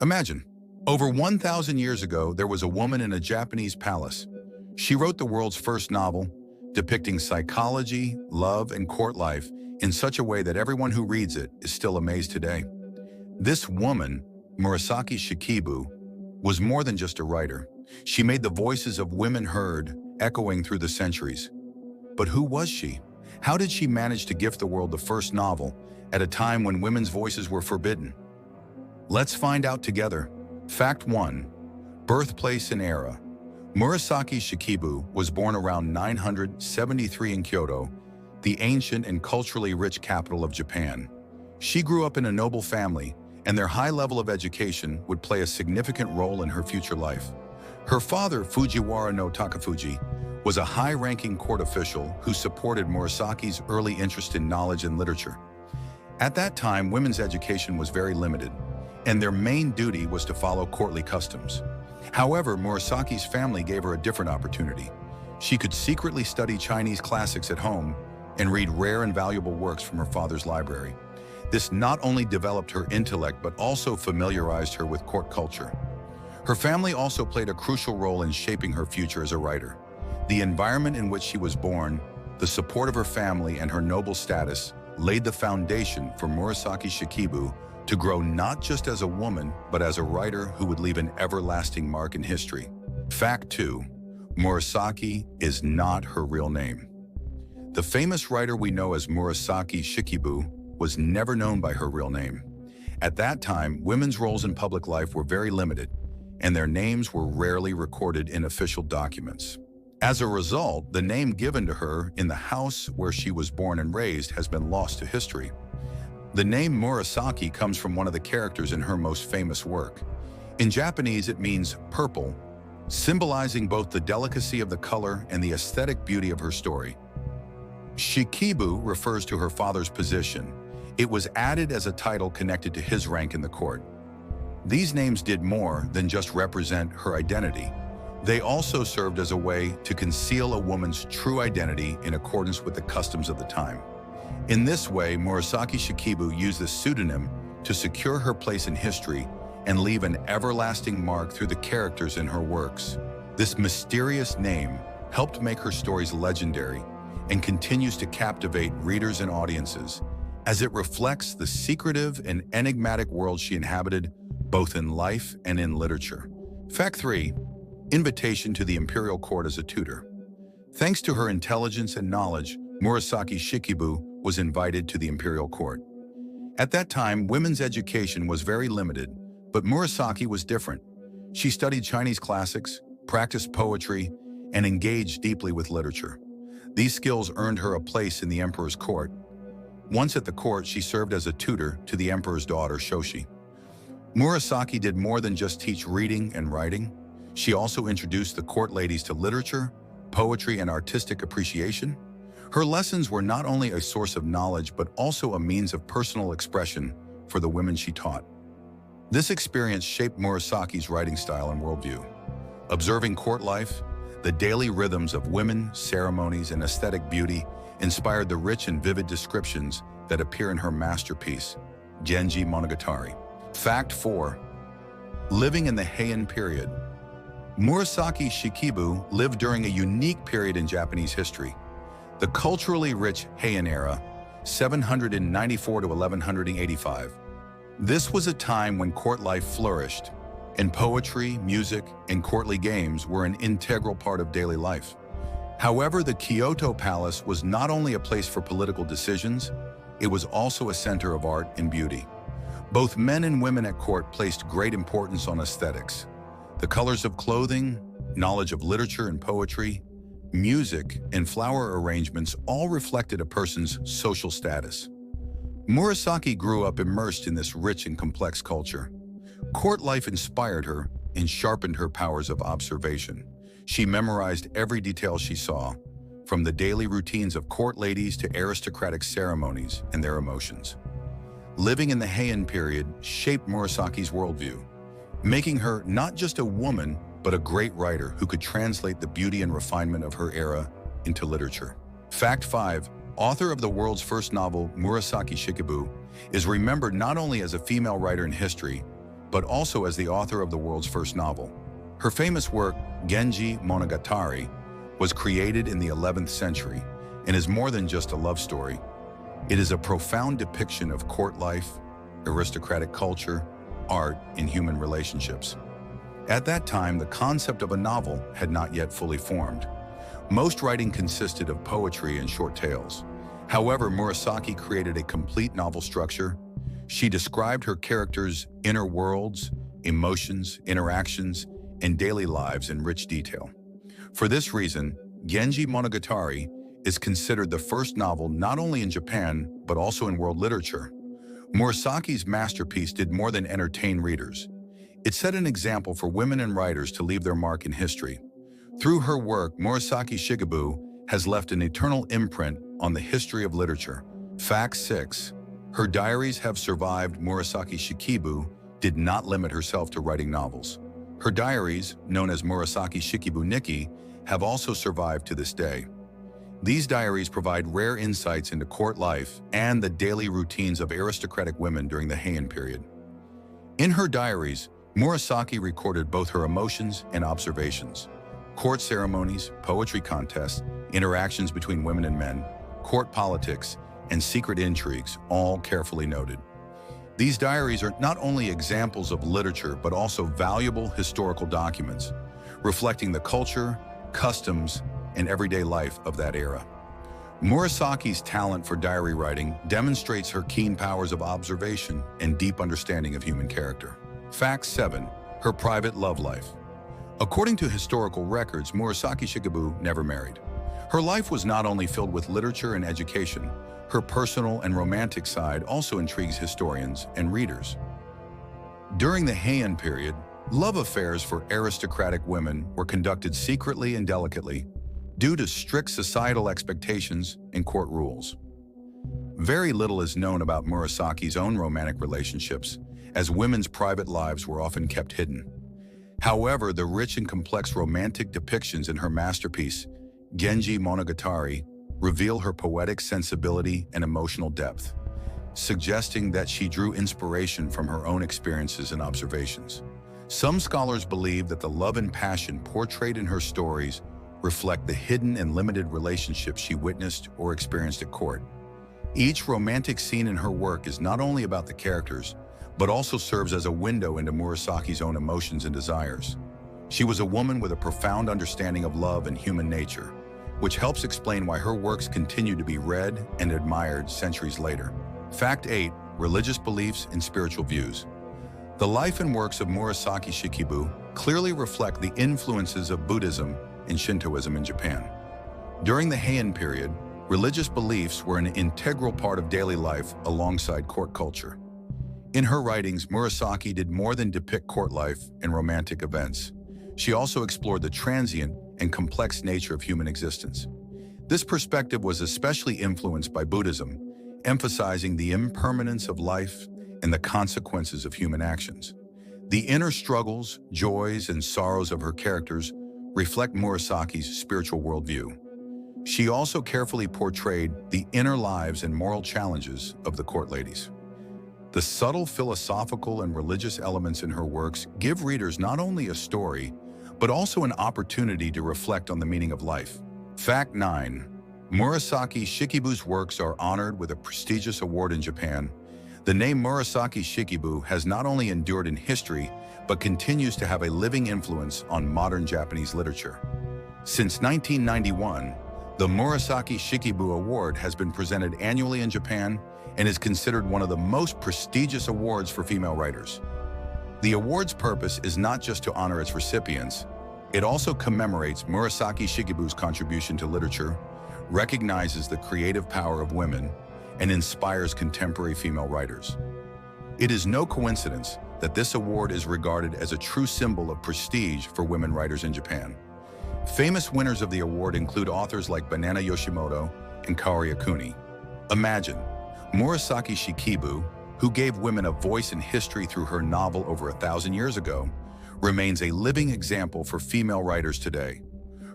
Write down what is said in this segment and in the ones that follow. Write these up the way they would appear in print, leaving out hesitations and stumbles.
Imagine, over 1,000 years ago, there was a woman in a Japanese palace. She wrote the world's first novel, depicting psychology, love, and court life in such a way that everyone who reads it is still amazed today. This woman, Murasaki Shikibu, was more than just a writer. She made the voices of women heard, echoing through the centuries. But who was she? How did she manage to gift the world the first novel at a time when women's voices were forbidden? Let's find out together. Fact 1. Birthplace and era. Murasaki Shikibu was born around 973 in Kyoto, the ancient and culturally rich capital of Japan. She grew up in a noble family, and their high level of education would play a significant role in her future life. Her father, Fujiwara no Takafuji, was a high-ranking court official who supported Murasaki's early interest in knowledge and literature. At that time, women's education was very limited, and their main duty was to follow courtly customs. However, Murasaki's family gave her a different opportunity. She could secretly study Chinese classics at home and read rare and valuable works from her father's library. This not only developed her intellect but also familiarized her with court culture. Her family also played a crucial role in shaping her future as a writer. The environment in which she was born, the support of her family, and her noble status laid the foundation for Murasaki Shikibu to grow not just as a woman, but as a writer who would leave an everlasting mark in history. Fact 2. Murasaki is not her real name. The famous writer we know as Murasaki Shikibu was never known by her real name. At that time, women's roles in public life were very limited, and their names were rarely recorded in official documents. As a result, the name given to her in the house where she was born and raised has been lost to history. The name Murasaki comes from one of the characters in her most famous work. In Japanese, it means purple, symbolizing both the delicacy of the color and the aesthetic beauty of her story. Shikibu refers to her father's position. It was added as a title connected to his rank in the court. These names did more than just represent her identity. They also served as a way to conceal a woman's true identity in accordance with the customs of the time. In this way, Murasaki Shikibu used this pseudonym to secure her place in history and leave an everlasting mark through the characters in her works. This mysterious name helped make her stories legendary and continues to captivate readers and audiences as it reflects the secretive and enigmatic world she inhabited both in life and in literature. Fact 3. Invitation to the imperial court as a tutor. Thanks to her intelligence and knowledge, Murasaki Shikibu was invited to the imperial court. At that time, women's education was very limited, but Murasaki was different. She studied Chinese classics, practiced poetry, and engaged deeply with literature. These skills earned her a place in the emperor's court. Once at the court, she served as a tutor to the emperor's daughter, Shoshi. Murasaki did more than just teach reading and writing. She also introduced the court ladies to literature, poetry, and artistic appreciation. Her lessons were not only a source of knowledge, but also a means of personal expression for the women she taught. This experience shaped Murasaki's writing style and worldview. Observing court life, the daily rhythms of women, ceremonies, and aesthetic beauty inspired the rich and vivid descriptions that appear in her masterpiece, Genji Monogatari. Fact 4. Living in the Heian period. Murasaki Shikibu lived during a unique period in Japanese history, the culturally rich Heian era, 794 to 1185. This was a time when court life flourished, and poetry, music, and courtly games were an integral part of daily life. However, the Kyoto Palace was not only a place for political decisions, it was also a center of art and beauty. Both men and women at court placed great importance on aesthetics. The colors of clothing, knowledge of literature and poetry, music, and flower arrangements all reflected a person's social status. Murasaki grew up immersed in this rich and complex culture. Court life inspired her and sharpened her powers of observation. She memorized every detail she saw, from the daily routines of court ladies to aristocratic ceremonies and their emotions. Living in the Heian period shaped Murasaki's worldview, making her not just a woman, but a great writer who could translate the beauty and refinement of her era into literature. Fact 5. Author of the world's first novel, Murasaki Shikibu, is remembered not only as a female writer in history, but also as the author of the world's first novel. Her famous work, Genji Monogatari, was created in the 11th century and is more than just a love story. It is a profound depiction of court life, aristocratic culture, art, and human relationships. At that time, the concept of a novel had not yet fully formed. Most writing consisted of poetry and short tales. However, Murasaki created a complete novel structure. She described her characters' inner worlds, emotions, interactions, and daily lives in rich detail. For this reason, Genji Monogatari is considered the first novel not only in Japan, but also in world literature. Murasaki's masterpiece did more than entertain readers. It set an example for women and writers to leave their mark in history. Through her work, Murasaki Shikibu has left an eternal imprint on the history of literature. Fact 6. Her diaries have survived. Murasaki Shikibu did not limit herself to writing novels. Her diaries, known as Murasaki Shikibu Nikki, have also survived to this day. These diaries provide rare insights into court life and the daily routines of aristocratic women during the Heian period. In her diaries, Murasaki recorded both her emotions and observations. Court ceremonies, poetry contests, interactions between women and men, court politics, and secret intrigues, all carefully noted. These diaries are not only examples of literature, but also valuable historical documents, reflecting the culture, customs, and everyday life of that era. Murasaki's talent for diary writing demonstrates her keen powers of observation and deep understanding of human character. Fact 7. Her private love life. According to historical records, Murasaki Shikibu never married. Her life was not only filled with literature and education, her personal and romantic side also intrigues historians and readers. During the Heian period, love affairs for aristocratic women were conducted secretly and delicately due to strict societal expectations and court rules. Very little is known about Murasaki's own romantic relationships, as women's private lives were often kept hidden. However, the rich and complex romantic depictions in her masterpiece, Genji Monogatari, reveal her poetic sensibility and emotional depth, suggesting that she drew inspiration from her own experiences and observations. Some scholars believe that the love and passion portrayed in her stories reflect the hidden and limited relationships she witnessed or experienced at court. Each romantic scene in her work is not only about the characters, but also serves as a window into Murasaki's own emotions and desires. She was a woman with a profound understanding of love and human nature, which helps explain why her works continue to be read and admired centuries later. Fact 8. Religious beliefs and spiritual views. The life and works of Murasaki Shikibu clearly reflect the influences of Buddhism and Shintoism in Japan. During the Heian period, religious beliefs were an integral part of daily life alongside court culture. In her writings, Murasaki did more than depict court life and romantic events. She also explored the transient and complex nature of human existence. This perspective was especially influenced by Buddhism, emphasizing the impermanence of life and the consequences of human actions. The inner struggles, joys, and sorrows of her characters reflect Murasaki's spiritual worldview. She also carefully portrayed the inner lives and moral challenges of the court ladies. The subtle philosophical and religious elements in her works give readers not only a story, but also an opportunity to reflect on the meaning of life. Fact 9. Murasaki Shikibu's works are honored with a prestigious award in Japan. The name Murasaki Shikibu has not only endured in history, but continues to have a living influence on modern Japanese literature. Since 1991, the Murasaki Shikibu Award has been presented annually in Japan and is considered one of the most prestigious awards for female writers. The award's purpose is not just to honor its recipients, it also commemorates Murasaki Shikibu's contribution to literature, recognizes the creative power of women, and inspires contemporary female writers. It is no coincidence that this award is regarded as a true symbol of prestige for women writers in Japan. Famous winners of the award include authors like Banana Yoshimoto and Kaori Akuni. Imagine, Murasaki Shikibu, who gave women a voice in history through her novel over 1,000 years ago, remains a living example for female writers today.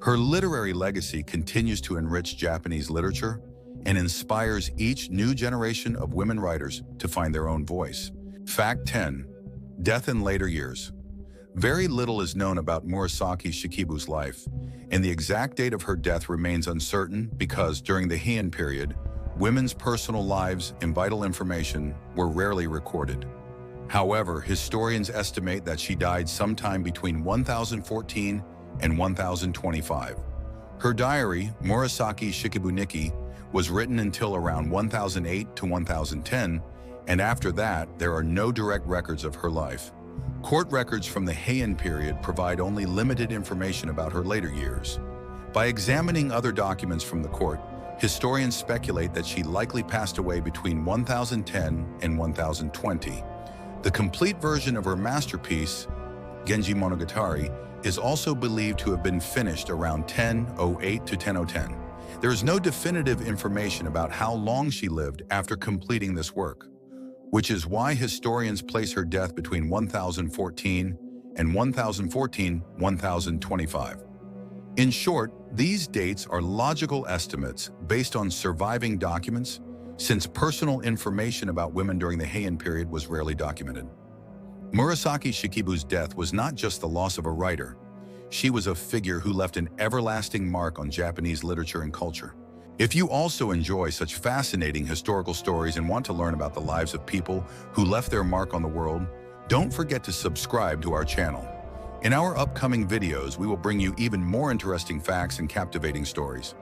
Her literary legacy continues to enrich Japanese literature and inspires each new generation of women writers to find their own voice. Fact 10. Death in later years. Very little is known about Murasaki Shikibu's life, and the exact date of her death remains uncertain because during the Heian period, women's personal lives and vital information were rarely recorded. However, historians estimate that she died sometime between 1014 and 1025. Her diary, Murasaki Shikibu Nikki, was written until around 1008 to 1010, and after that, there are no direct records of her life. Court records from the Heian period provide only limited information about her later years. By examining other documents from the court, historians speculate that she likely passed away between 1010 and 1020. The complete version of her masterpiece, Genji Monogatari, is also believed to have been finished around 1008 to 1010. There is no definitive information about how long she lived after completing this work, which is why historians place her death between 1014 and 1025. In short, these dates are logical estimates based on surviving documents, since personal information about women during the Heian period was rarely documented. Murasaki Shikibu's death was not just the loss of a writer. She was a figure who left an everlasting mark on Japanese literature and culture. If you also enjoy such fascinating historical stories and want to learn about the lives of people who left their mark on the world, don't forget to subscribe to our channel. In our upcoming videos, we will bring you even more interesting facts and captivating stories.